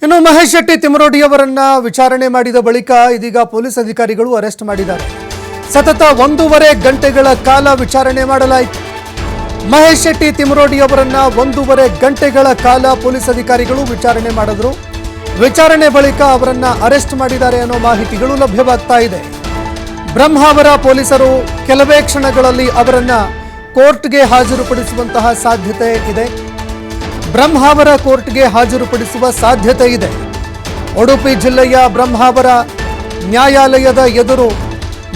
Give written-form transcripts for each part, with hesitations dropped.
ಇನ್ನು ಮಹೇಶ್ ಶೆಟ್ಟಿ ತಿಮರೋಡಿ ಅವರನ್ನ ವಿಚಾರಣೆ ಮಾಡಿದ ಬಳಿಕ ಇದೀಗ ಪೊಲೀಸ್ ಅಧಿಕಾರಿಗಳು ಅರೆಸ್ಟ್ ಮಾಡಿದ್ದಾರೆ. ಸತತ 1.5 ಗಂಟೆಗಳ ಕಾಲ ವಿಚಾರಣೆ ಮಾಡಲಾಯಿತು. ಮಹೇಶ್ ಶೆಟ್ಟಿ ತಿಮರೋಡಿ ಅವರನ್ನ 1.5 ಗಂಟೆಗಳ ಕಾಲ ಪೊಲೀಸ್ ಅಧಿಕಾರಿಗಳು ವಿಚಾರಣೆ ಮಾಡಿದ್ರು. ವಿಚಾರಣೆ ಬಳಿಕ ಅವರನ್ನ ಅರೆಸ್ಟ್ ಮಾಡಿದ್ದಾರೆ ಅನ್ನೋ ಮಾಹಿತಿಗಳು ಲಭ್ಯವಾಗ್ತಾ ಇದೆ. ಬ್ರಹ್ಮಾವರ ಪೊಲೀಸರು ಕೆಲವೇ ಕ್ಷಣಗಳಲ್ಲಿ ಅವರನ್ನ ಕೋರ್ಟ್ಗೆ ಹಾಜರುಪಡಿಸುವಂತಹ ಸಾಧ್ಯತೆ ಇದೆ. ಬ್ರಹ್ಮಾವರ ಕೋರ್ಟ್ಗೆ ಹಾಜರುಪಡಿಸುವ ಸಾಧ್ಯತೆ ಇದೆ. ಉಡುಪಿ ಜಿಲ್ಲೆಯ ಬ್ರಹ್ಮಾವರ ನ್ಯಾಯಾಲಯದ ಎದುರು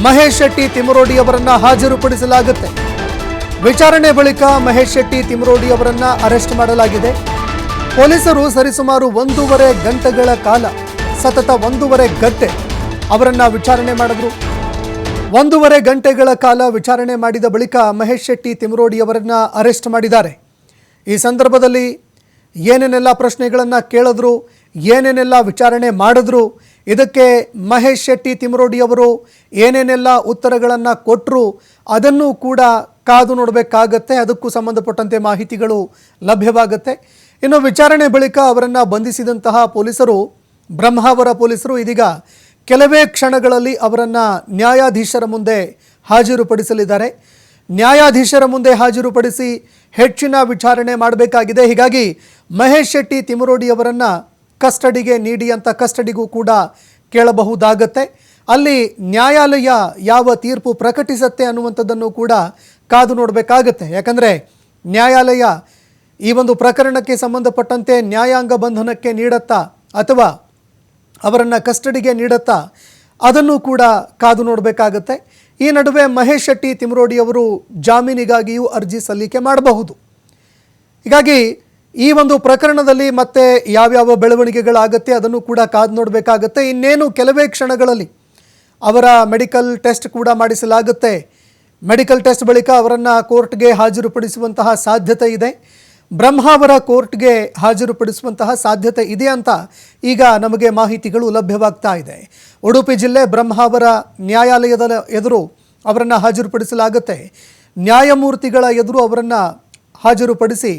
ಮಹೇಶ್ ಶೆಟ್ಟಿ ತಿಮರೋಡಿ ಅವರನ್ನ ಹಾಜರುಪಡಿಸಲಾಗುತ್ತೆ. ವಿಚಾರಣೆ ಬಳಿಕ ಮಹೇಶ್ ಶೆಟ್ಟಿ ತಿಮರೋಡಿ ಅವರನ್ನ ಅರೆಸ್ಟ್ ಮಾಡಲಾಗಿದೆ. ಪೊಲೀಸರು ಸರಿಸುಮಾರು 1.5 ಗಂಟೆಗಳ ಕಾಲ ಸತತ 1.5 ಗಂಟೆ ಅವರನ್ನ ವಿಚಾರಣೆ ಮಾಡಿದ್ರು. 1.5 ಗಂಟೆಗಳ ಕಾಲ ವಿಚಾರಣೆ ಮಾಡಿದ ಬಳಿಕ ಮಹೇಶ್ ಶೆಟ್ಟಿ ತಿಮರೋಡಿ ಅವರನ್ನ ಅರೆಸ್ಟ್ ಮಾಡಿದ್ದಾರೆ. ಈ ಸಂದರ್ಭದಲ್ಲಿ ಏನೇನೆಲ್ಲ ಪ್ರಶ್ನೆಗಳನ್ನು ಕೇಳಿದ್ರು, ಏನೇನೆಲ್ಲ ವಿಚಾರಣೆ ಮಾಡಿದ್ರು, ಇದಕ್ಕೆ ಮಹೇಶ್ ಶೆಟ್ಟಿ ತಿಮರೋಡಿ ಅವರು ಏನೇನೆಲ್ಲ ಉತ್ತರಗಳನ್ನು ಕೊಟ್ಟರು ಅದನ್ನು ಕೂಡ ಕಾದು ನೋಡಬೇಕಾಗತ್ತೆ. ಅದಕ್ಕೂ ಸಂಬಂಧಪಟ್ಟಂತೆ ಮಾಹಿತಿಗಳು ಲಭ್ಯವಾಗುತ್ತೆ. ಇನ್ನು ವಿಚಾರಣೆ ಬಳಿಕ ಅವರನ್ನು ಬಂಧಿಸಿದಂತಹ ಪೊಲೀಸರು, ಬ್ರಹ್ಮಾವರ ಪೊಲೀಸರು ಇದೀಗ ಕೆಲವೇ ಕ್ಷಣಗಳಲ್ಲಿ ಅವರನ್ನು ನ್ಯಾಯಾಧೀಶರ ಮುಂದೆ ಹಾಜರುಪಡಿಸಲಿದ್ದಾರೆ. ನ್ಯಾಯಾಧೀಶರ ಮುಂದೆ ಹಾಜರುಪಡಿಸಿ ಹೆಚ್ಚಿನ ವಿಚಾರಣೆ ಮಾಡಬೇಕಾಗಿದೆ. ಹೀಗಾಗಿ ಮಹೇಶ್ ಶೆಟ್ಟಿ ತಿಮರೋಡಿ ಅವರನ್ನು ಕಸ್ಟಡಿಗೆ ನೀಡಿ ಅಂತ ಕಸ್ಟಡಿಗೂ ಕೂಡ ಕೇಳಬಹುದಾಗತ್ತೆ. ಅಲ್ಲಿ ನ್ಯಾಯಾಲಯ ಯಾವ ತೀರ್ಪು ಪ್ರಕಟಿಸುತ್ತೆ ಅನ್ನುವಂಥದ್ದನ್ನು ಕೂಡ ಕಾದು ನೋಡಬೇಕಾಗತ್ತೆ. ಯಾಕಂದರೆ ನ್ಯಾಯಾಲಯ ಈ ಒಂದು ಪ್ರಕರಣಕ್ಕೆ ಸಂಬಂಧಪಟ್ಟಂತೆ ನ್ಯಾಯಾಂಗ ಬಂಧನಕ್ಕೆ ನೀಡುತ್ತಾ ಅಥವಾ ಅವರನ್ನು ಕಸ್ಟಡಿಗೆ ನೀಡುತ್ತಾ ಅದನ್ನು ಕೂಡ ಕಾದು ನೋಡಬೇಕಾಗತ್ತೆ. ಈ ನಡುವೆ ಮಹೇಶ್ ಶೆಟ್ಟಿ ತಿಮರೋಡಿ ಅವರು ಜಾಮೀನಿಗಾಗಿಯೂ ಅರ್ಜಿ ಸಲ್ಲಿಕೆ ಮಾಡಬಹುದು. ಹೀಗಾಗಿ ಈ ಒಂದು ಪ್ರಕರಣದಲ್ಲಿ ಮತ್ತೆ ಯಾವ್ಯಾವ ಬೆಳವಣಿಗೆಗಳಾಗತ್ತೆ ಅದನ್ನು ಕೂಡ ಕಾದು ನೋಡಬೇಕಾಗತ್ತೆ. ಇನ್ನೇನು ಕೆಲವೇ ಕ್ಷಣಗಳಲ್ಲಿ ಅವರ ಮೆಡಿಕಲ್ ಟೆಸ್ಟ್ ಕೂಡ ಮಾಡಿಸಲಾಗುತ್ತೆ. ಮೆಡಿಕಲ್ ಟೆಸ್ಟ್ ಬಳಿಕ ಅವರನ್ನು ಕೋರ್ಟ್ಗೆ ಹಾಜರುಪಡಿಸುವಂತಹ ಸಾಧ್ಯತೆ ಇದೆ. ಬ್ರಹ್ಮಾವರ ಕೋರ್ಟ್ಗೆ ಹಾಜರುಪಡಿಸುವಂತಹ ಸಾಧ್ಯತೆ ಇದೆ ಅಂತ ಈಗ ನಮಗೆ ಮಾಹಿತಿಗಳು ಲಭ್ಯವಾಗ್ತಾ ಇದೆ. ಉಡುಪಿ ಜಿಲ್ಲೆ ಬ್ರಹ್ಮಾವರ ನ್ಯಾಯಾಲಯದ ಎದುರು ಅವರನ್ನು ಹಾಜರುಪಡಿಸಲಾಗುತ್ತೆ. ನ್ಯಾಯಮೂರ್ತಿಗಳ ಎದುರು ಅವರನ್ನು ಹಾಜರುಪಡಿಸಿ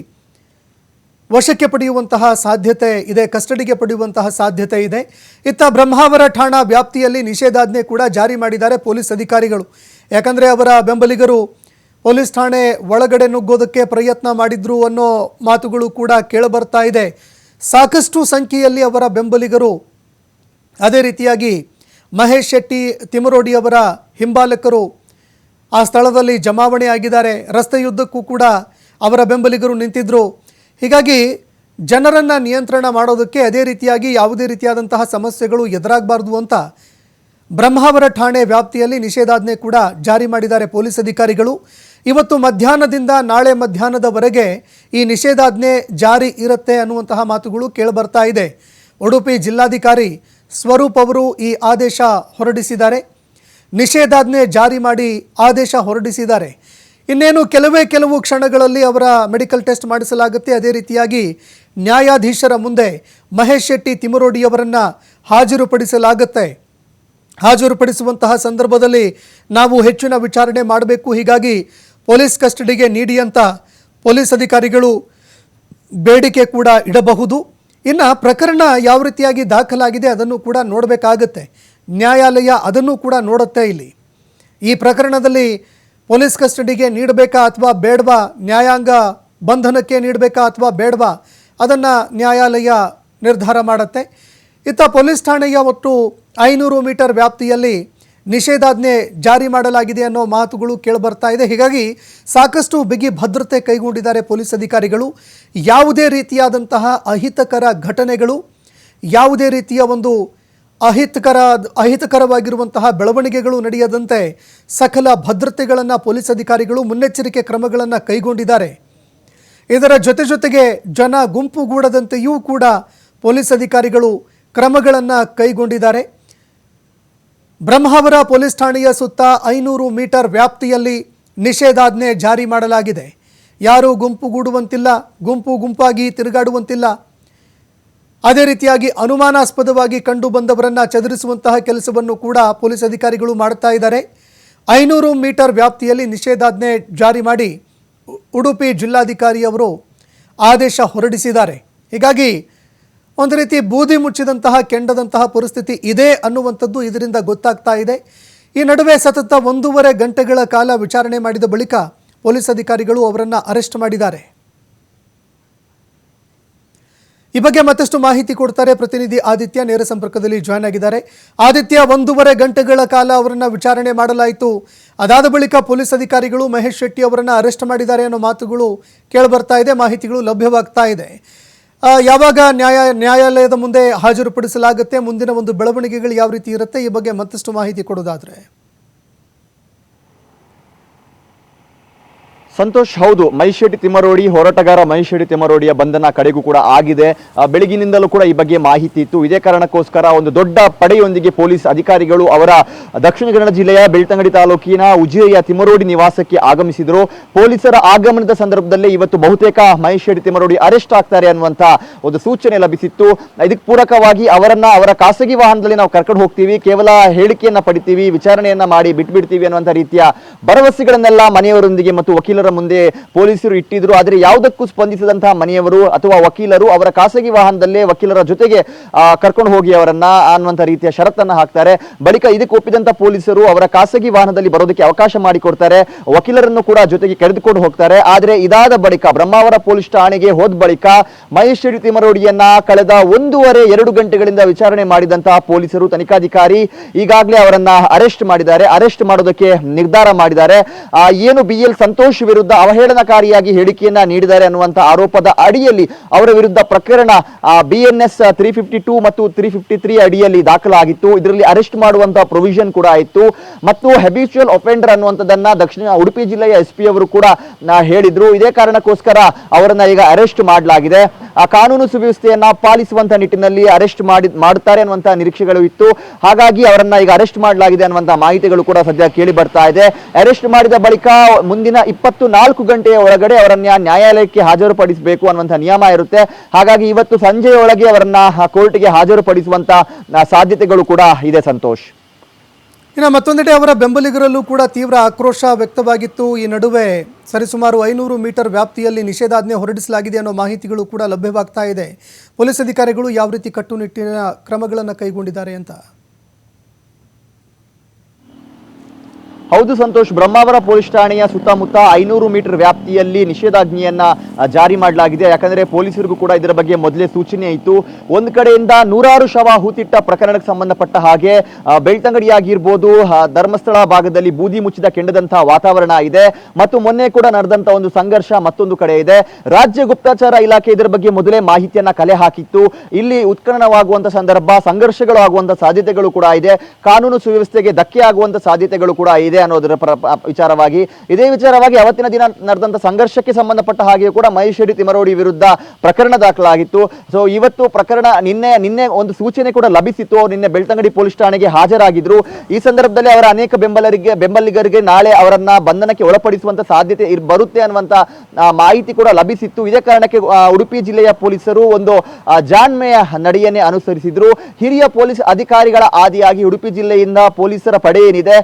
ವಶಕ್ಕೆ ಪಡೆಯುವಂತಹ ಸಾಧ್ಯತೆ ಇದೆ, ಕಸ್ಟಡಿಗೆ ಪಡೆಯುವಂತಹ ಸಾಧ್ಯತೆ ಇದೆ. ಇತ್ತ ಬ್ರಹ್ಮಾವರ ಠಾಣಾ ವ್ಯಾಪ್ತಿಯಲ್ಲಿ ನಿಷೇಧಾಜ್ಞೆ ಕೂಡ ಜಾರಿ ಮಾಡಿದ್ದಾರೆ ಪೊಲೀಸ್ ಅಧಿಕಾರಿಗಳು. ಯಾಕಂದರೆ ಅವರ ಬೆಂಬಲಿಗರು ಪೊಲೀಸ್ ಠಾಣೆ ಒಳಗಡೆ ನುಗ್ಗೋದಕ್ಕೆ ಪ್ರಯತ್ನ ಮಾಡಿದ್ರು ಅನ್ನೋ ಮಾತುಗಳು ಕೂಡ ಕೇಳಬರ್ತಾ ಇದೆ. ಸಾಕಷ್ಟು ಸಂಖ್ಯೆಯಲ್ಲಿ ಅವರ ಬೆಂಬಲಿಗರು, ಅದೇ ರೀತಿಯಾಗಿ ಮಹೇಶ್ ಶೆಟ್ಟಿ ತಿಮರೋಡಿ ಅವರ ಹಿಂಬಾಲಕರು ಆ ಸ್ಥಳದಲ್ಲಿ ಜಮಾವಣೆ ಆಗಿದ್ದಾರೆ. ರಸ್ತೆಯುದ್ದಕ್ಕೂ ಕೂಡ ಅವರ ಬೆಂಬಲಿಗರು ನಿಂತಿದ್ದರು. ಹೀಗಾಗಿ ಜನರನ್ನು ನಿಯಂತ್ರಣ ಮಾಡೋದಕ್ಕೆ, ಅದೇ ರೀತಿಯಾಗಿ ಯಾವುದೇ ರೀತಿಯಾದಂತಹ ಸಮಸ್ಯೆಗಳು ಎದುರಾಗಬಾರ್ದು ಅಂತ ಬ್ರಹ್ಮಾವರ ಠಾಣೆ ವ್ಯಾಪ್ತಿಯಲ್ಲಿ ನಿಷೇಧಾಜ್ಞೆ ಕೂಡ ಜಾರಿ ಮಾಡಿದ್ದಾರೆ ಪೊಲೀಸ್ ಅಧಿಕಾರಿಗಳು. ಇವತ್ತು ಮಧ್ಯಾಹ್ನದಿಂದ ನಾಳೆ ಮಧ್ಯಾಹ್ನದವರೆಗೆ ಈ ನಿಷೇಧಾಜ್ಞೆ ಜಾರಿ ಇರುತ್ತೆ ಅನ್ನುವಂತಹ ಮಾತುಗಳು ಕೇಳಿಬರ್ತಾ ಇದೆ. ಉಡುಪಿ ಜಿಲ್ಲಾಧಿಕಾರಿ ಸ್ವರೂಪ್ ಅವರು ಈ ಆದೇಶ ಹೊರಡಿಸಿದ್ದಾರೆ. ನಿಷೇಧಾಜ್ಞೆ ಜಾರಿ ಮಾಡಿ ಆದೇಶ ಹೊರಡಿಸಿದ್ದಾರೆ. ಇನ್ನೇನು ಕೆಲವು ಕ್ಷಣಗಳಲ್ಲಿ ಅವರ ಮೆಡಿಕಲ್ ಟೆಸ್ಟ್ ಮಾಡಿಸಲಾಗುತ್ತೆ. ಅದೇ ರೀತಿಯಾಗಿ ನ್ಯಾಯಾಧೀಶರ ಮುಂದೆ ಮಹೇಶ್ ಶೆಟ್ಟಿ ತಿಮರೋಡಿ ಅವರನ್ನು ಹಾಜರುಪಡಿಸಲಾಗುತ್ತೆ. ಹಾಜರುಪಡಿಸುವಂತಹ ಸಂದರ್ಭದಲ್ಲಿ ನಾವು ಹೆಚ್ಚಿನ ವಿಚಾರಣೆ ಮಾಡಬೇಕು, ಹೀಗಾಗಿ ಪೊಲೀಸ್ ಕಸ್ಟಡಿಗೆ ನೀಡಿ ಅಂತ ಪೊಲೀಸ್ ಅಧಿಕಾರಿಗಳು ಬೇಡಿಕೆ ಕೂಡ ಇಡಬಹುದು. ಇನ್ನು ಪ್ರಕರಣ ಯಾವ ರೀತಿಯಾಗಿ ದಾಖಲಾಗಿದೆ ಅದನ್ನು ಕೂಡ ನೋಡಬೇಕಾಗತ್ತೆ. ನ್ಯಾಯಾಲಯ ಅದನ್ನು ಕೂಡ ನೋಡುತ್ತೆ. ಇಲ್ಲಿ ಈ ಪ್ರಕರಣದಲ್ಲಿ ಪೊಲೀಸ್ ಕಸ್ಟಡಿಗೆ ನೀಡಬೇಕಾ ಅಥವಾ ಬೇಡವಾ, ನ್ಯಾಯಾಂಗ ಬಂಧನಕ್ಕೆ ನೀಡಬೇಕಾ ಅಥವಾ ಬೇಡವಾ, ಅದನ್ನು ನ್ಯಾಯಾಲಯ ನಿರ್ಧಾರ ಮಾಡುತ್ತೆ. ಇತ್ತ ಪೊಲೀಸ್ ಠಾಣೆಯ ಒಟ್ಟು 500 ಮೀಟರ್ ವ್ಯಾಪ್ತಿಯಲ್ಲಿ ನಿಷೇಧಾಜ್ಞೆ ಜಾರಿ ಮಾಡಲಾಗಿದೆ ಅನ್ನೋ ಮಾತುಗಳು ಕೇಳಿಬರ್ತಾ ಇದೆ. ಹೀಗಾಗಿ ಸಾಕಷ್ಟು ಬಿಗಿ ಭದ್ರತೆ ಕೈಗೊಂಡಿದ್ದಾರೆ ಪೊಲೀಸ್ ಅಧಿಕಾರಿಗಳು. ಯಾವುದೇ ರೀತಿಯಾದಂತಹ ಅಹಿತಕರ ಘಟನೆಗಳು, ಯಾವುದೇ ರೀತಿಯ ಒಂದು ಅಹಿತಕರವಾಗಿರುವಂತಹ ಬೆಳವಣಿಗೆಗಳು ನಡೆಯದಂತೆ ಸಕಲ ಭದ್ರತೆಗಳನ್ನು ಪೊಲೀಸ್ ಅಧಿಕಾರಿಗಳು ಮುನ್ನೆಚ್ಚರಿಕೆ ಕ್ರಮಗಳನ್ನು ಕೈಗೊಂಡಿದ್ದಾರೆ. ಇದರ ಜೊತೆಗೆ ಜನ ಗುಂಪುಗೂಡದಂತೆಯೂ ಕೂಡ ಪೊಲೀಸ್ ಅಧಿಕಾರಿಗಳು ಕ್ರಮಗಳನ್ನು ಕೈಗೊಂಡಿದ್ದಾರೆ. ಬ್ರಹ್ಮಾವರ ಪೊಲೀಸ್ ಠಾಣೆಯ ಸುತ್ತ 500 ಮೀಟರ್ ವ್ಯಾಪ್ತಿಯಲ್ಲಿ ನಿಷೇಧಾಜ್ಞೆ ಜಾರಿ ಮಾಡಲಾಗಿದೆ. ಯಾರೂ ಗುಂಪುಗೂಡುವಂತಿಲ್ಲ, ಗುಂಪಾಗಿ ತಿರುಗಾಡುವಂತಿಲ್ಲ. ಅದೇ ರೀತಿಯಾಗಿ ಅನುಮಾನಾಸ್ಪದವಾಗಿ ಕಂಡು ಬಂದವರನ್ನು ಚದುರಿಸುವಂತಹ ಕೆಲಸವನ್ನು ಕೂಡ ಪೊಲೀಸ್ ಅಧಿಕಾರಿಗಳು ಮಾಡ್ತಾ ಇದ್ದಾರೆ. 500 ಮೀಟರ್ ವ್ಯಾಪ್ತಿಯಲ್ಲಿ ನಿಷೇಧಾಜ್ಞೆ ಜಾರಿ ಮಾಡಿ ಉಡುಪಿ ಜಿಲ್ಲಾಧಿಕಾರಿಯವರು ಆದೇಶ ಹೊರಡಿಸಿದ್ದಾರೆ. ಹೀಗಾಗಿ ಒಂದು ರೀತಿ ಬೂದಿ ಮುಚ್ಚಿದಂತಹ ಕೆಂಡದಂತಹ ಪರಿಸ್ಥಿತಿ ಇದೆ ಅನ್ನುವಂಥದ್ದು ಇದರಿಂದ ಗೊತ್ತಾಗ್ತಾ ಇದೆ. ಈ ನಡುವೆ ಸತತ 1.5 ಗಂಟೆಗಳ ಕಾಲ ವಿಚಾರಣೆ ಮಾಡಿದ ಬಳಿಕ ಪೊಲೀಸ್ ಅಧಿಕಾರಿಗಳು ಅವರನ್ನು ಅರೆಸ್ಟ್ ಮಾಡಿದ್ದಾರೆ. ಈ ಬಗ್ಗೆ ಮತ್ತಷ್ಟು ಮಾಹಿತಿ ಕೊಡ್ತಾರೆ ಪ್ರತಿನಿಧಿ ಆದಿತ್ಯ, ನೇರ ಸಂಪರ್ಕದಲ್ಲಿ ಜಾಯ್ನ್ ಆಗಿದ್ದಾರೆ. ಆದಿತ್ಯ, 1.5 ಗಂಟೆಗಳ ಕಾಲ ಅವರನ್ನು ವಿಚಾರಣೆ ಮಾಡಲಾಯಿತು. ಅದಾದ ಬಳಿಕ ಪೊಲೀಸ್ ಅಧಿಕಾರಿಗಳು ಮಹೇಶ್ ಶೆಟ್ಟಿ ಅವರನ್ನು ಅರೆಸ್ಟ್ ಮಾಡಿದ್ದಾರೆ ಅನ್ನೋ ಮಾತುಗಳು ಕೇಳಿಬರ್ತಾ ಇದೆ, ಮಾಹಿತಿಗಳು ಲಭ್ಯವಾಗ್ತಾ ಇದೆ. ಯಾವಾಗ ನ್ಯಾಯಾಲಯದ ಮುಂದೆ ಹಾಜರುಪಡಿಸಲಾಗುತ್ತೆ, ಮುಂದಿನ ಒಂದು ಬೆಳವಣಿಗೆಗಳು ಯಾವ ರೀತಿ ಇರುತ್ತೆ, ಈ ಬಗ್ಗೆ ಮತ್ತಷ್ಟು ಮಾಹಿತಿ ಕೊಡೋದಾದ್ರೆ? ಸಂತೋಷ್, ಹೌದು, ಮಹೇಶ್ ಶೆಟ್ಟಿ ತಿಮ್ಮರೋಡಿ, ಹೋರಾಟಗಾರ ಮಹೇಶ್ ಶೆಟ್ಟಿ ತಿಮ್ಮರೋಡಿಯ ಬಂಧನ ಕಡೆಗೂ ಕೂಡ ಆಗಿದೆ. ಬೆಳಗಿನಿಂದಲೂ ಕೂಡ ಈ ಬಗ್ಗೆ ಮಾಹಿತಿ ಇತ್ತು. ಇದೇ ಕಾರಣಕ್ಕೋಸ್ಕರ ಒಂದು ದೊಡ್ಡ ಪಡೆಯೊಂದಿಗೆ ಪೊಲೀಸ್ ಅಧಿಕಾರಿಗಳು ಅವರ ದಕ್ಷಿಣ ಕನ್ನಡ ಜಿಲ್ಲೆಯ ಬೆಳ್ತಂಗಡಿ ತಾಲೂಕಿನ ಉಜಿರೆಯ ತಿಮ್ಮರೋಡಿ ನಿವಾಸಕ್ಕೆ ಆಗಮಿಸಿದರು. ಪೊಲೀಸರ ಆಗಮನದ ಸಂದರ್ಭದಲ್ಲೇ ಇವತ್ತು ಬಹುತೇಕ ಮಹೇಶ್ ಶೆಟ್ಟಿ ತಿಮ್ಮರೋಡಿ ಅರೆಸ್ಟ್ ಆಗ್ತಾರೆ ಅನ್ನುವಂತ ಒಂದು ಸೂಚನೆ ಲಭಿಸಿತ್ತು. ಇದಕ್ಕೆ ಪೂರಕವಾಗಿ ಅವರ ಖಾಸಗಿ ವಾಹನದಲ್ಲಿ ನಾವು ಕರ್ಕೊಂಡು ಹೋಗ್ತೀವಿ, ಕೇವಲ ಹೇಳಿಕೆಯನ್ನ ಪಡಿತೀವಿ, ವಿಚಾರಣೆಯನ್ನ ಮಾಡಿ ಬಿಟ್ಬಿಡ್ತೀವಿ ಅನ್ನುವಂತ ರೀತಿಯ ಭರವಸೆಗಳನ್ನೆಲ್ಲ ಮನೆಯವರೊಂದಿಗೆ ಮತ್ತು ವಕೀಲರ ಮುಂದೆ ಪೊಲೀಸರು ಇಟ್ಟಿದ್ರು. ಆದರೆ ಯಾವುದಕ್ಕೂ ಸ್ಪಂದಿಸಿದಂತಹ ಮನೆಯವರು ಅಥವಾ ವಕೀಲರು ಅವರ ಖಾಸಗಿ ವಾಹನದಲ್ಲೇ ವಕೀಲರ ಜೊತೆಗೆ ಕರ್ಕೊಂಡು ಹೋಗಿ ಅವರನ್ನ ಅನ್ನುವಂತ ರೀತಿಯ ಷರತ್ತನ್ನ ಹಾಕ್ತಾರೆ. ಬಳಿಕ ಇದಕ್ಕೆ ಒಪ್ಪಿದಂತ ಪೊಲೀಸರು ಅವರ ಖಾಸಗಿ ವಾಹನದಲ್ಲಿ ಬರೋದಕ್ಕೆ ಅವಕಾಶ ಮಾಡಿಕೊಡ್ತಾರೆ, ವಕೀಲರನ್ನು ಕೂಡ ಜೊತೆಗೆ ಕರೆದುಕೊಂಡು ಹೋಗ್ತಾರೆ. ಆದರೆ ಇದಾದ ಬಳಿಕ ಬ್ರಹ್ಮಾವರ ಪೊಲೀಸ್ ಠಾಣೆಗೆ ಹೋದ ಬಳಿಕ ಮಹೇಶ್ ಶೆಟ್ಟಿ ತಿಮ್ಮರೋಡಿಯನ್ನ ಕಳೆದ 1.5-2 ಗಂಟೆಗಳಿಂದ ವಿಚಾರಣೆ ಮಾಡಿದಂತಹ ಪೊಲೀಸರು ತನಿಖಾಧಿಕಾರಿ ಈಗಾಗಲೇ ಅವರನ್ನ ಅರೆಸ್ಟ್ ಮಾಡಿದ್ದಾರೆ. ಅರೆಸ್ಟ್ ಮಾಡೋದಕ್ಕೆ ನಿರ್ಧಾರ ಮಾಡಿದ್ದಾರೆ. ಏನು BL ಸಂತೋಷ್ ವಿರುದ್ಧ ಅವಹೇಳನಕಾರಿಯಾಗಿ ಹೇಳಿಕೆಯನ್ನ ನೀಡಿದ್ದಾರೆ ಅನ್ನುವಂತ ಆರೋಪದ ಅಡಿಯಲ್ಲಿ ಅವರ ವಿರುದ್ಧ ಪ್ರಕರಣ BNS 352 ಮತ್ತು 353 ಅಡಿಯಲ್ಲಿ ದಾಖಲಾಗಿತ್ತು. ಇದರಲ್ಲಿ ಅರೆಸ್ಟ್ ಮಾಡುವಂತಹ ಪ್ರೊವಿಷನ್ ಕೂಡ ಇತ್ತು ಮತ್ತು ಹ್ಯಾಬಿಚುವಲ್ ಒಫೆಂಡರ್ ಅನ್ನುವಂಥದ್ದನ್ನ ಉಡುಪಿ ಜಿಲ್ಲೆಯ SP ಅವರು ಕೂಡ ಹೇಳಿದ್ರು. ಇದೇ ಕಾರಣಕ್ಕೋಸ್ಕರ ಅವರನ್ನ ಈಗ ಅರೆಸ್ಟ್ ಮಾಡಲಾಗಿದೆ. ಕಾನೂನು ಸುವ್ಯವಸ್ಥೆಯನ್ನ ಪಾಲಿಸುವಂತ ನಿಟ್ಟಿನಲ್ಲಿ ಅರೆಸ್ಟ್ ಮಾಡುತ್ತಾರೆ ಅನ್ನುವಂತ ನಿರೀಕ್ಷೆಗಳು ಇತ್ತು. ಹಾಗಾಗಿ ಅವರನ್ನ ಈಗ ಅರೆಸ್ಟ್ ಮಾಡಲಾಗಿದೆ ಅನ್ನುವಂತ ಮಾಹಿತಿಗಳು ಕೂಡ ಸದ್ಯ ಕೇಳಿ ಬರ್ತಾ ಇದೆ. ಅರೆಸ್ಟ್ ಮಾಡಿದ ಬಳಿಕ ಮುಂದಿನ 24 ಗಂಟೆಯ ಒಳಗಡೆ ಅವರನ್ನ ನ್ಯಾಯಾಲಯಕ್ಕೆ ಹಾಜರುಪಡಿಸಬೇಕು ಅನ್ನುವಂಥ ನಿಯಮ ಇರುತ್ತೆ. ಹಾಗಾಗಿ ಇವತ್ತು ಸಂಜೆಯೊಳಗೆ ಅವರನ್ನ ಕೋರ್ಟ್ಗೆ ಹಾಜರುಪಡಿಸುವಂತ ಸಾಧ್ಯತೆಗಳು ಕೂಡ ಇದೆ. ಸಂತೋಷ್, ಇನ್ನು ಮತ್ತೊಂದೆಡೆ ಅವರ ಬೆಂಬಲಿಗರಲ್ಲೂ ಕೂಡ ತೀವ್ರ ಆಕ್ರೋಶ ವ್ಯಕ್ತವಾಗಿತ್ತು. ಈ ನಡುವೆ ಸರಿಸುಮಾರು 500 ಮೀಟರ್ ವ್ಯಾಪ್ತಿಯಲ್ಲಿ ನಿಷೇಧಾಜ್ಞೆ ಹೊರಡಿಸಲಾಗಿದೆ ಅನ್ನೋ ಮಾಹಿತಿಗಳು ಕೂಡ ಲಭ್ಯವಾಗ್ತಾ ಇದೆ. ಪೊಲೀಸ್ ಅಧಿಕಾರಿಗಳು ಯಾವ ರೀತಿ ಕಟ್ಟುನಿಟ್ಟಿನ ಕ್ರಮಗಳನ್ನು ಕೈಗೊಂಡಿದ್ದಾರೆ ಅಂತ? ಹೌದು ಸಂತೋಷ್, ಬ್ರಹ್ಮಾವರ ಪೊಲೀಸ್ ಠಾಣೆಯ ಸುತ್ತಮುತ್ತ 500 ಮೀಟರ್ ವ್ಯಾಪ್ತಿಯಲ್ಲಿ ನಿಷೇಧಾಜ್ಞೆಯನ್ನ ಜಾರಿ ಮಾಡಲಾಗಿದೆ. ಯಾಕಂದ್ರೆ ಪೊಲೀಸರಿಗೂ ಕೂಡ ಇದರ ಬಗ್ಗೆ ಮೊದಲೇ ಸೂಚನೆ ಇತ್ತು. ಒಂದು ಕಡೆಯಿಂದ 100 ಶವ ಹೂತಿಟ್ಟ ಪ್ರಕರಣಕ್ಕೆ ಸಂಬಂಧಪಟ್ಟ ಹಾಗೆ ಬೆಳ್ತಂಗಡಿಯಾಗಿರ್ಬೋದು, ಧರ್ಮಸ್ಥಳ ಭಾಗದಲ್ಲಿ ಬೂದಿ ಮುಚ್ಚಿದ ಕೆಂಡದಂತಹ ವಾತಾವರಣ ಇದೆ ಮತ್ತು ಮೊನ್ನೆ ಕೂಡ ನಡೆದಂತ ಒಂದು ಸಂಘರ್ಷ ಮತ್ತೊಂದು ಕಡೆ ಇದೆ. ರಾಜ್ಯ ಗುಪ್ತಚರ ಇಲಾಖೆ ಇದರ ಬಗ್ಗೆ ಮೊದಲೇ ಮಾಹಿತಿಯನ್ನ ಕಲೆ ಹಾಕಿತ್ತು. ಇಲ್ಲಿ ಉತ್ಖನನವಾಗುವಂತ ಸಂದರ್ಭ, ಸಂಘರ್ಷಗಳು ಆಗುವಂತ ಸಾಧ್ಯತೆಗಳು ಕೂಡ ಇದೆ, ಕಾನೂನು ಸುವ್ಯವಸ್ಥೆಗೆ ಧಕ್ಕೆ ಆಗುವಂತ ಸಾಧ್ಯತೆಗಳು ಕೂಡ ಇದೆ ಅನ್ನೋದರ ವಿಚಾರವಾಗಿ ಇದೇ ವಿಚಾರವಾಗಿ ಅವತ್ತಿನ ದಿನ ನಡೆದಂತ ಸಂಘರ್ಷಕ್ಕೆ ಸಂಬಂಧಪಟ್ಟ ಹಾಗೆ ಕೂಡ ಮಹೇಶ್ ಶೆಟ್ಟಿ ತಿಮ್ಮರೋಡಿ ವಿರುದ್ಧ ಪ್ರಕರಣ ದಾಖಲಾಗಿತ್ತು. ಸೊ ಇವತ್ತು ಪ್ರಕರಣ ನಿನ್ನೆ ಒಂದು ಸೂಚನೆ ಕೂಡ ಲಭಿಸಿತ್ತು. ನಿನ್ನೆ ಬೆಳ್ತಂಗಡಿ ಪೊಲೀಸ್ ಠಾಣೆಗೆ ಹಾಜರಾಗಿದ್ರು. ಈ ಸಂದರ್ಭದಲ್ಲಿ ಅವರ ಅನೇಕ ಬೆಂಬಲಿಗರಿಗೆ ನಾಳೆ ಅವರನ್ನ ಬಂಧನಕ್ಕೆ ಒಳಪಡಿಸುವಂತ ಸಾಧ್ಯತೆ ಬರುತ್ತೆ ಅನ್ನುವಂತ ಮಾಹಿತಿ ಕೂಡ ಲಭಿಸಿತ್ತು. ಇದೇ ಕಾರಣಕ್ಕೆ ಉಡುಪಿ ಜಿಲ್ಲೆಯ ಪೊಲೀಸರು ಒಂದು ಜಾಣ್ಮೆಯ ನಡೆಯನ್ನೇ ಅನುಸರಿಸಿದ್ರು. ಹಿರಿಯ ಪೊಲೀಸ್ ಅಧಿಕಾರಿಗಳ ಆದಿಯಾಗಿ ಉಡುಪಿ ಜಿಲ್ಲೆಯಿಂದ ಪೊಲೀಸರ ಪಡೆ ಏನಿದೆ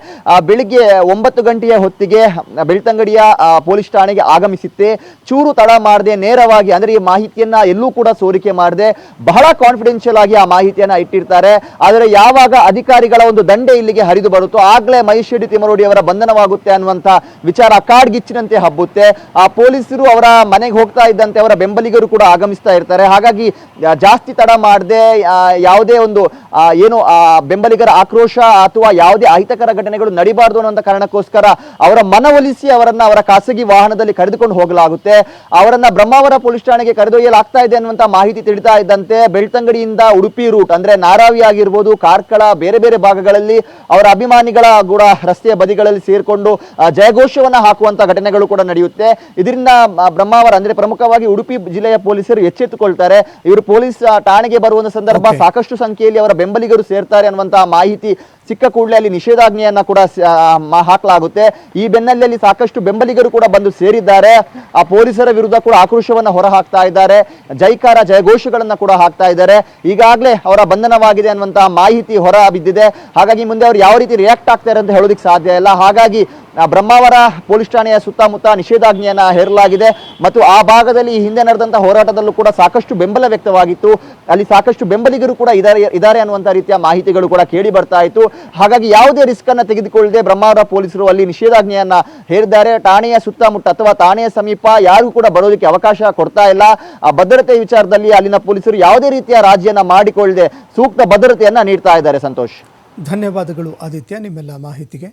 ಬೆಳಿಗ್ಗೆ 9 ಗಂಟೆಯ ಹೊತ್ತಿಗೆ ಬೆಳ್ತಂಗಡಿಯ ಪೊಲೀಸ್ ಠಾಣೆಗೆ ಆಗಮಿಸಿತ್ತೆ. ಚೂರು ತಡ ಮಾಡದೆ ನೇರವಾಗಿ, ಅಂದ್ರೆ ಈ ಮಾಹಿತಿಯನ್ನ ಎಲ್ಲೂ ಕೂಡ ಸೋರಿಕೆ ಮಾಡದೆ ಬಹಳ ಕಾನ್ಫಿಡೆನ್ಷಿಯಲ್ ಆಗಿ ಆ ಮಾಹಿತಿಯನ್ನ ಇಟ್ಟಿರ್ತಾರೆ. ಆದರೆ ಯಾವಾಗ ಅಧಿಕಾರಿಗಳ ಒಂದು ದಂಡೆ ಇಲ್ಲಿಗೆ ಹರಿದು ಬರುತ್ತೋ ಆಗ್ಲೇ ಮಹೇಶ್ ಶೆಟ್ಟಿ ತಿಮ್ಮರೋಡಿ ಅವರ ಬಂಧನವಾಗುತ್ತೆ ಅನ್ನುವಂತ ವಿಚಾರ ಕಾಡ್ಗಿಚ್ಚಿನಂತೆ ಹಬ್ಬುತ್ತೆ. ಆ ಪೊಲೀಸರು ಅವರ ಮನೆಗೆ ಹೋಗ್ತಾ ಇದ್ದಂತೆ ಅವರ ಬೆಂಬಲಿಗರು ಕೂಡ ಆಗಮಿಸ್ತಾ ಇರ್ತಾರೆ. ಹಾಗಾಗಿ ಜಾಸ್ತಿ ತಡ ಮಾಡದೆ ಯಾವುದೇ ಒಂದು ಏನು ಬೆಂಬಲಿಗರ ಆಕ್ರೋಶ ಅಥವಾ ಯಾವುದೇ ಅಹಿತಕರ ಘಟನೆಗಳು ನಡಿಬಾರದು ಅನ್ನುವಂತ ಕಾರಣಕ್ಕೋಸ್ಕರ ಅವರ ಮನವೊಲಿಸಿ ಅವರನ್ನ ಅವರ ಖಾಸಗಿ ವಾಹನದಲ್ಲಿ ಕರೆದುಕೊಂಡು ಹೋಗಲಾಗುತ್ತೆ. ಅವರನ್ನ ಬ್ರಹ್ಮಾವರ ಪೊಲೀಸ್ ಠಾಣೆಗೆ ಕರೆದೊಯ್ಯಲಾಗ್ತಾ ಇದೆ ಅನ್ನುವಂತ ಮಾಹಿತಿ ತಿಳಿತಾ ಇದ್ದಂತೆ ಬೆಳ್ತಂಗಡಿಯಿಂದ ಉಡುಪಿ ರೂಟ್, ಅಂದ್ರೆ ನಾರಾವಿ ಆಗಿರ್ಬೋದು, ಕಾರ್ಕಳ, ಬೇರೆ ಬೇರೆ ಭಾಗಗಳಲ್ಲಿ ಅವರ ಅಭಿಮಾನಿಗಳ ಕೂಡ ರಸ್ತೆಯ ಬದಿಗಳಲ್ಲಿ ಸೇರ್ಕೊಂಡು ಜಯಘೋಷವನ್ನ ಹಾಕುವಂತ ಘಟನೆಗಳು ಕೂಡ ನಡೆಯುತ್ತೆ. ಇದರಿಂದ ಬ್ರಹ್ಮಾವರ, ಅಂದ್ರೆ ಪ್ರಮುಖವಾಗಿ ಉಡುಪಿ ಜಿಲ್ಲೆಯ ಪೊಲೀಸರು ಎಚ್ಚೆತ್ತುಕೊಳ್ತಾರೆ. ಇವರು ಪೊಲೀಸ್ ಠಾಣೆಗೆ ಬರುವಂತ ಸಂದರ್ಭ ಸಾಕಷ್ಟು ಸಂಖ್ಯೆಯಲ್ಲಿ ಅವರ ಬೆಂಬಲಿಗರು ಸೇರ್ತಾರೆ ಅನ್ನುವಂತಹ ಮಾಹಿತಿ ಸಿಕ್ಕ ಕೂಡಲೇ ಅಲ್ಲಿ ನಿಷೇಧಾಜ್ಞೆಯನ್ನ ಕೂಡ ಹಾಕಲಾಗುತ್ತೆ. ಈ ಬೆನ್ನಲ್ಲೇ ಸಾಕಷ್ಟು ಬೆಂಬಲಿಗರು ಕೂಡ ಬಂದು ಸೇರಿದ್ದಾರೆ. ಆ ಪೊಲೀಸರ ವಿರುದ್ಧ ಕೂಡ ಆಕ್ರೋಶವನ್ನ ಹೊರ ಹಾಕ್ತಾ ಇದ್ದಾರೆ, ಜೈಕಾರ ಜಯಘೋಷಗಳನ್ನ ಕೂಡ ಹಾಕ್ತಾ ಇದ್ದಾರೆ. ಈಗಾಗಲೇ ಅವರ ಬಂಧನವಾಗಿದೆ ಅನ್ನುವಂತಹ ಮಾಹಿತಿ ಹೊರ ಬಿದ್ದಿದೆ. ಹಾಗಾಗಿ ಮುಂದೆ ಅವರು ಯಾವ ರೀತಿ ರಿಯಾಕ್ಟ್ ಆಗ್ತಾರೆ ಅಂತ ಹೇಳೋದಕ್ಕೆ ಸಾಧ್ಯ ಇಲ್ಲ. ಹಾಗಾಗಿ ಬ್ರಹ್ಮಾವರ ಪೊಲೀಸ್ ಠಾಣೆಯ ಸುತ್ತಮುತ್ತ ನಿಷೇಧಾಜ್ಞೆಯನ್ನ ಹೇರಲಾಗಿದೆ ಮತ್ತು ಆ ಭಾಗದಲ್ಲಿ ಈ ಹಿಂದೆ ನಡೆದಂತಹ ಹೋರಾಟದಲ್ಲೂ ಕೂಡ ಸಾಕಷ್ಟು ಬೆಂಬಲ ವ್ಯಕ್ತವಾಗಿತ್ತು. ಅಲ್ಲಿ ಸಾಕಷ್ಟು ಬೆಂಬಲಿಗರು ಕೂಡ ಇದ್ದಾರೆ ಅನ್ನುವಂಥ ರೀತಿಯ ಮಾಹಿತಿಗಳು ಕೂಡ ಕೇಳಿ ಬರ್ತಾ ಇತ್ತು. ಹಾಗಾಗಿ ಯಾವುದೇ ರಿಸ್ಕ್ ಅನ್ನ ತೆಗೆದುಕೊಳ್ಳದೆ ಬ್ರಹ್ಮಾವರ ಪೊಲೀಸರು ಅಲ್ಲಿ ನಿಷೇಧಾಜ್ಞೆಯನ್ನ ಹೇರಿದ್ದಾರೆ. ಠಾಣೆಯ ಸುತ್ತಮುತ್ತ ಅಥವಾ ಠಾಣೆಯ ಸಮೀಪ ಯಾರಿಗೂ ಕೂಡ ಬರೋದಕ್ಕೆ ಅವಕಾಶ ಕೊಡ್ತಾ ಇಲ್ಲ. ಆ ಭದ್ರತೆ ವಿಚಾರದಲ್ಲಿ ಅಲ್ಲಿನ ಪೊಲೀಸರು ಯಾವುದೇ ರೀತಿಯ ರಾಜಿಯನ್ನ ಮಾಡಿಕೊಳ್ಳದೆ ಸೂಕ್ತ ಭದ್ರತೆಯನ್ನ ನೀಡ್ತಾ ಇದ್ದಾರೆ. ಸಂತೋಷ್, ಧನ್ಯವಾದಗಳು ಆದಿತ್ಯ ನಿಮ್ಮೆಲ್ಲ ಮಾಹಿತಿಗೆ.